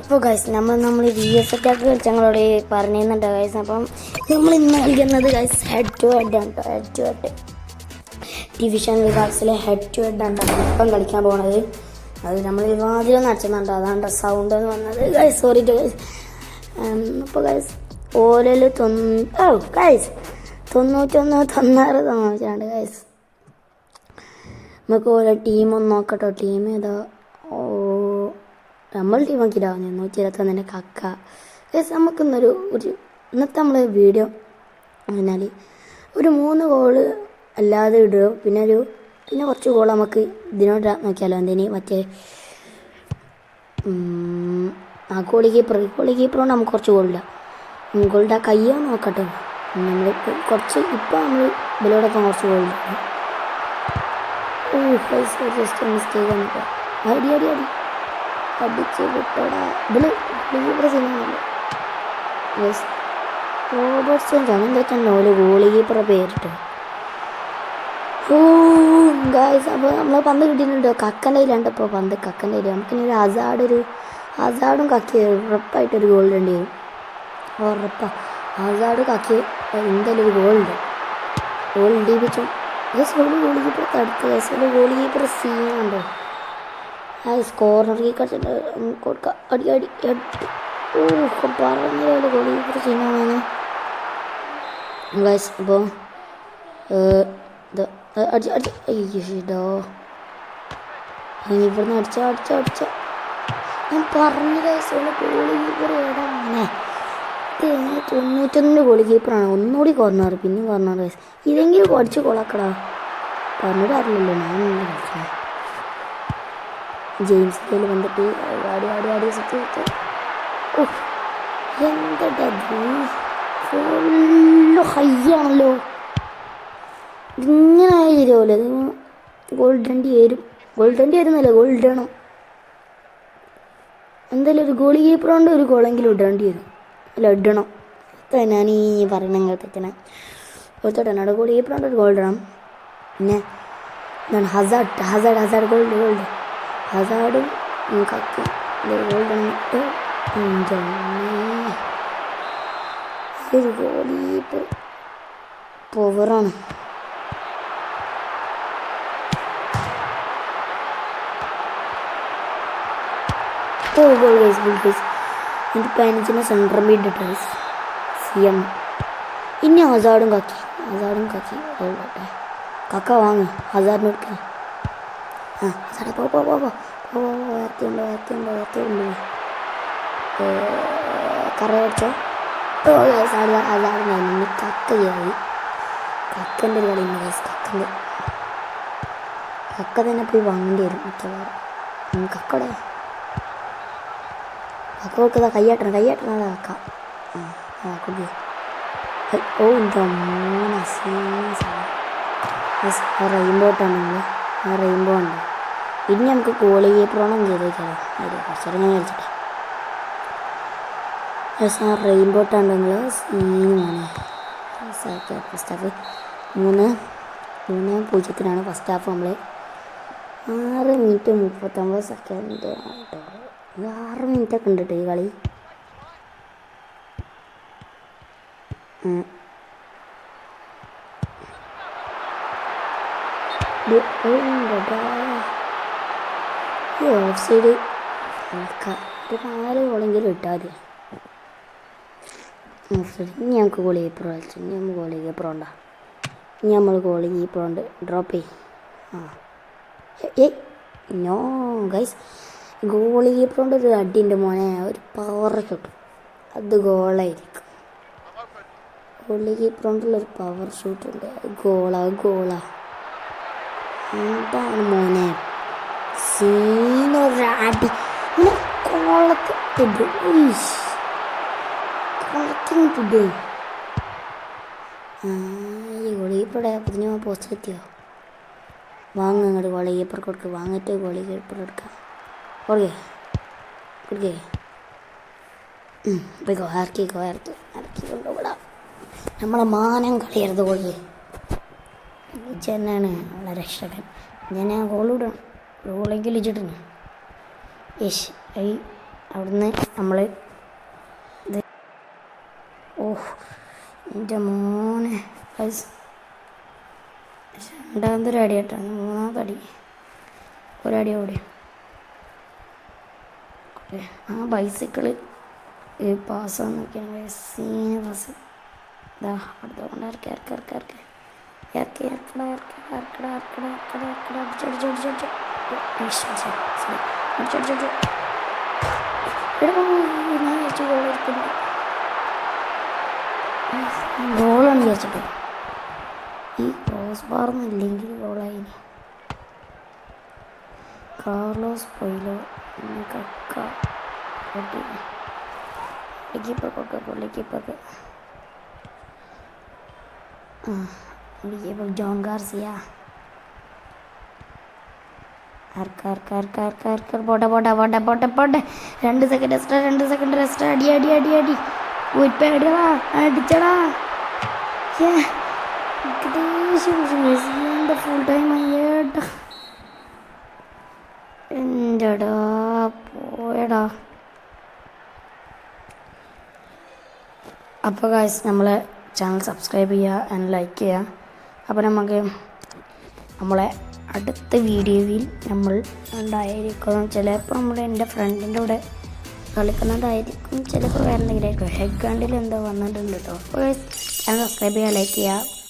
അപ്പോൾ ഗൈസ് നമ്മൾ VS attack കളിച്ചങ്ങളോട് പറഞ്ഞിരുന്നുണ്ട് guys. അപ്പം നമ്മൾ ഇന്ന് കളിക്കുന്നത് ഗൈസ് ഹെഡ് ടു ഹെഡ് ആണ്. ഹെഡ് ടു ഹെഡ് ഡിവിഷൻ വിഭാഗത്തിലെ ഹെഡ് ടു ഹെഡ് ആണ് ഇപ്പം കളിക്കാൻ പോണത്. അത് നമ്മൾ ആദ്യം നടത്തുന്നുണ്ട്, അതാണ് സൗണ്ട് എന്ന് വന്നത് ഗൈസ്. Sorry to guys. അപ്പോൾ ഗൈസ് ഓരൽ ഗൈസ് 91 ഗൈസ്. നമുക്ക് ഓരോ ടീമൊന്ന് നോക്കട്ടോ. ടീം ഏതാ? നമ്മൾ ടീം നോക്കിയില്ല 121 കക്ക ഗൈസ്. നമുക്കിന്നൊരു ഇന്നത്തെ നമ്മൾ വീഡിയോ പറഞ്ഞാൽ ഒരു 3 ഗോള് അല്ലാതെ ഇടുക, പിന്നെ കുറച്ച് ഗോൾ നമുക്ക് ഇതിനോട് നോക്കിയാലോ. എന്തിന് മറ്റേ ഗോളി കീപ്പറുകൊണ്ട് നമുക്ക് കുറച്ച് ഗോളില്ല. ഗോളിൻ്റെ കയ്യോ നോക്കട്ടെ. നമ്മൾ കുറച്ച് ഇപ്പം നമ്മൾ ഇതിലൂടെയൊക്കെ കുറച്ച് ഗോളില്ല. ജസ്റ്റ് മിസ്റ്റേക്ക് ആണ്. അടി അടിച്ച് വിട്ടോടാ. ഇതിൽ കീപ്പർ ചെയ്യുന്നില്ല റോബർട്ട് ചേഞ്ച് ആണ്. എന്താ വെച്ചാൽ ഓല് ഗോളി കീപ്പറെ പേരിട്ട്. ഗായ്സ് അപ്പോൾ നമ്മൾ പന്ത് കിട്ടിയിട്ടുണ്ട്. കക്കൻ്റെ കയ്യിലുണ്ട് ഇപ്പോൾ പന്ത്. കക്കൻ്റെ കയ്യിൽ നമുക്കിനി അസാഡും കക്കി ഉറപ്പായിട്ടൊരു ഗോൾ ഇടേണ്ടി വരും. ഉറപ്പാണ് അസാഡ് കക്കി എന്തായാലും ഒരു ഗോളുണ്ട്. ഗോൾ ഇടിപ്പിച്ചു ഗോളി കീപ്പർ തടുത്ത്. ഗോളി കീപ്പർ സീനുണ്ടോ? കോർണർ കൊടുക്കുക. അടി പറഞ്ഞ ഗോളി കീപ്പർ സീനാണ് ഗൈസ്. അപ്പോൾ ഇതോ ഇവിടുന്ന് അടിച്ച ഞാൻ പറഞ്ഞു ഗൈസ്. ഗോളി കീപ്പർ ഏതാ അങ്ങനെ 91 ഗോളി കീപ്പറാണ്. ഒന്നുകൂടി കോർണർ, പിന്നെ കോർണർ ഗൈസ്. ഇതെങ്കിലും കുറച്ച് കൊളാക്കടാ. പറഞ്ഞിട്ട് അറിയില്ലല്ലോ ഞാൻ കളിച്ചത്. ജെയിംസ് കയ്യിൽ വന്നിട്ട് ആടി എന്താ ഫുള്ള് ഹൈ ആണല്ലോ. ഇങ്ങനെ ആയിരുമല്ലോ. അത് ഗോൾഡൻറ്റി വരുന്നല്ലേ, ഗോൾ ഇടണം എന്തായാലും. ഒരു ഗോളി കീപ്പറുകൊണ്ട് ഒരു ഗോളെങ്കിലും ഇടേണ്ടി വരും. അല്ല ഇടണം. ഞാൻ ഈ പറയണ തെറ്റണ കൊടുത്തോട്ടെ. ഗോളി കീപ്പറുകൊണ്ട് ഒരു ഗോൾ ഇടണം. പിന്നെ എന്താണ് ഹസാഡ് ഗോൾഡ് ഹസാഡ് കക്ക് ഗോൾഡാണ്. ഒരു ഗോളി കീപ്പർ പവറാണ്. Goal guys. എനിക്ക് 15 സെൻട്രൽ മിഡ് ഇട്ട CM. ഇനി ഹസാഡും കക്കി ഗോൾഡട്ടെ. കക്ക വാങ്ങ് ഹസാഡിന് എടുക്കുക. ഹസാഡ് പോ ഉയർത്തിയുണ്ടോ കറയടിച്ചോ. ഹസാഡിന് കക്കയായി. കക്കൻ്റെ ഒരു കളി ഗൈസ്. കക്ക തന്നെ പോയി വാങ്ങേണ്ടി വരും മിക്കവാറും. കക്കടെ കക്ക കയ്യാട്ടണം കക്ക. കുടിയോ. റെയിൻബോട്ടാണ് നിങ്ങൾ. റെയിൻബോ ഉണ്ട്. ഇനി നമുക്ക് ഗോളി കീപ്പറോണം ചെയ്തേക്കാലോ. കുറച്ചേരം ഞാൻ കളിച്ചിട്ടെ. റെയിൻബോട്ടാണ് നിങ്ങൾ. സീനുമാണ് ഫസ്റ്റ് ഹാഫ്. 3-0 first half. നമ്മൾ 6 മിനിറ്റ് 39 സെക്കൻഡ് 6 മിനിറ്റൊക്കെ ഉണ്ട് കേട്ടോ ഈ കളി. ഓഫ് സൈഡ് 4 ഗോളെങ്കിലും ഇട്ടാൽ മതി. Off side. ഇനി നമുക്ക് ഗോളി കീപ്പർ കളിച്ചു. ഇനി നമ്മൾ ഗോളി കീപ്പറുണ്ടോ? ഗോളി കീപ്പറുണ്ട്. Drop no guys. ഗോളി കീപ്പറുകൊണ്ട് ഒരു അടിൻ്റെ മോനെ ഒരു പവർ ഷൂട്ട്. അത് ഗോളായിരിക്കും. Goalie കീപ്പറുകൊണ്ടുള്ളൊരു power ഷൂട്ടുണ്ട്. ഗോളാ എന്താണ് മോനെ സീനൊരടി കൊളത്തിട്ട് ഈ ഗോളി കീപ്പറുടെ 10 പോസ്റ്റ് എത്തിയോ? വാങ്ങും ഇങ്ങോട്ട്. ഗോളി കീപ്പർ കൊടുക്കുക. വാങ്ങിയിട്ട് ഗോളി കീപ്പർ എടുക്കാം. കൊടുക്കേ പോയിക്കോ. ഇറക്കി കൊണ്ടുപോടാം. നമ്മളെ മാനം കളയരുത് ഗോളി. തന്നെയാണ് നമ്മളെ രക്ഷകൻ. ഞാൻ ഗോളിടണം. ഗോളെങ്കിലും ഇച്ചിട്ടണം. അവിടുന്ന് നമ്മൾ ഇത് ഓഹ് എൻ്റെ മോനെ രണ്ടാമതൊരു അടി കേട്ടോ, മൂന്നാമത്തെ അടി, ഒരടി ഓടി. ഓക്കെ, ആ ബൈസിക്കിള് പാസ് നോക്കിയാണ് സീന പാസ്. ഇതാ അടുത്തോണ്ട് ഇറക്കി ഇറക്കി ഇറക്കി ഇറക്കി ഇറക്കി ഇറക്കട ഇറക്കട ഇറക്കട ഇറക്കട ഇറക്കട ഇറക്കട അടിച്ചടിച്ചടിച്ചടിച്ചു അടിച്ചടിച്ചടിച്ചു. ഞാൻ വെച്ച് ഗോളായിരിക്കുന്നു, ഗോളാണ് വിചാരിച്ചിട്ട്. ഈ ക്രോസ് ബാർന്നില്ലെങ്കിൽ ഗോളായി. കാർലോസ് പൊയിലോ കക്ക പുള്ളിക്കിപ്പൊക്കെ ജോൺ ഗാർസിയ പോട്ടെ പോട്ടെ പോട്ടെ പോട്ടെ പോട്ടെ. 2 സെക്കൻഡ് എക്സ്ട്രാ, 2 സെക്കൻഡ് എക്സ്ട്രാ. അടി അടി അടി അടി അടിയടാ അടിച്ചടാ. ഏകദേശം ഫുൾ ടൈം ആയിട്ടാ. എന്റെടാ പോയടാ. അപ്പോൾ ഗായ്സ് നമ്മളെ ചാനൽ സബ്സ്ക്രൈബ് ചെയ്യുക ആൻഡ് ലൈക്ക് ചെയ്യുക. അപ്പോൾ നമുക്ക് നമ്മളെ അടുത്ത വീഡിയോയിൽ നമ്മൾ ഉണ്ടായിരിക്കും. ചിലപ്പോൾ എൻ്റെ ഫ്രണ്ടിൻ്റെ കൂടെ കളിക്കുന്നതായിരിക്കും, ചിലപ്പോൾ വേറെ എന്തെങ്കിലും ആയിരിക്കും. ഹെഗ് ഗാണ്ടിൽ എന്തോ വന്നിട്ടുണ്ട് കേട്ടോ. അപ്പോൾ ചാനൽ സബ്സ്ക്രൈബ് ചെയ്യുക, ലൈക്ക് ചെയ്യുക.